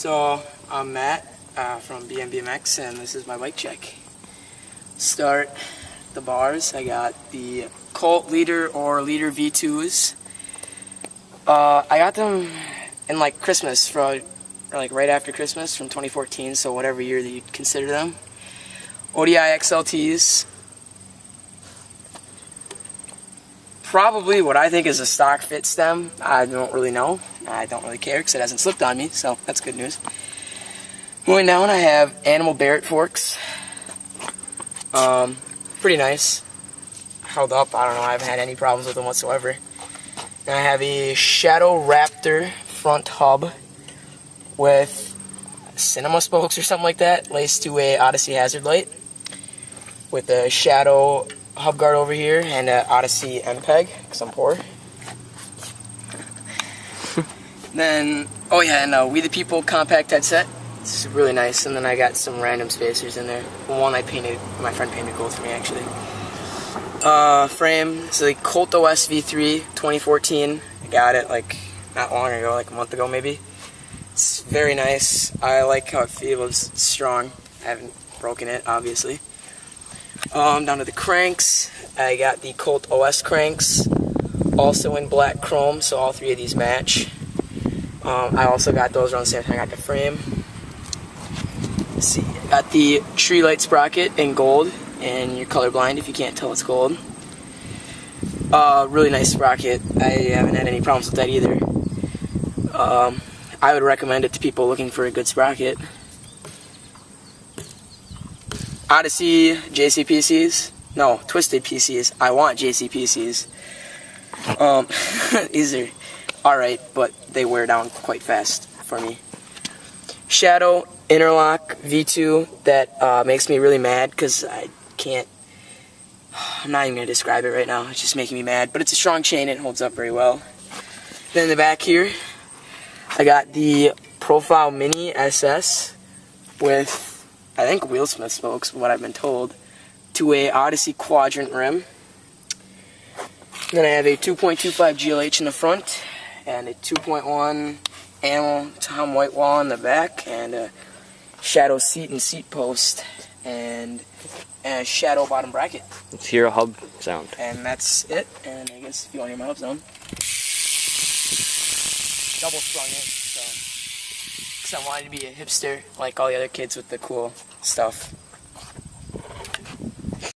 So I'm Matt from BMBMX, and this is my bike check. Start the bars. I got the Colt Leader or Leader V2s. I got them in like Christmas, or like right after Christmas from 2014, so whatever year that you'd consider them. ODI XLTs. Probably what I think is a stock fit stem. I don't really know. I don't really care because it hasn't slipped on me, so that's good news. Moving down, I have Animal Barrett forks. Pretty nice. Held up. I don't know. I haven't had any problems with them whatsoever. And I have a Shadow Raptor front hub with cinema spokes or something like that, laced to a Odyssey hazard light with a Shadow hub guard over here and an Odyssey MPEG because I'm poor. Then, oh yeah, and We The People compact headset. It's really nice. And then I got some random spacers in there. One I painted, my friend painted gold for me actually. Frame, it's a Colt OS V3 2014. I got it like not long ago, like a month ago maybe. It's very nice. I like how it feels. It's strong. I haven't broken it, obviously. Down to the cranks. I got the Colt OS cranks, also in black chrome, so all three of these match. I also got those around the same time I got the frame. Let's see, I got the Tree Light sprocket in gold, and you're colorblind if you can't tell it's gold. Really nice sprocket. I haven't had any problems with that either. I would recommend it to people looking for a good sprocket. Odyssey JCPCs. No, Twisted PCs. I want JCPCs. These are alright, but they wear down quite fast for me. Shadow Interlock V2 that makes me really mad because I can't. I'm not even going to describe it right now. It's just making me mad. But it's a strong chain and it holds up very well. Then in the back here, I got the Profile Mini SS with, I think, Wheelsmith spokes, what I've been told, to a Odyssey Quadrant rim. Then I have a 2.25 GLH in the front, and a 2.1 Animal Tom White wall in the back, and a Shadow seat and seat post, and a Shadow bottom bracket. Let's hear a hub sound. And that's it, and I guess if you want to hear my hub sound. Double sprung it, so, because I wanted to be a hipster like all the other kids with the cool stuff.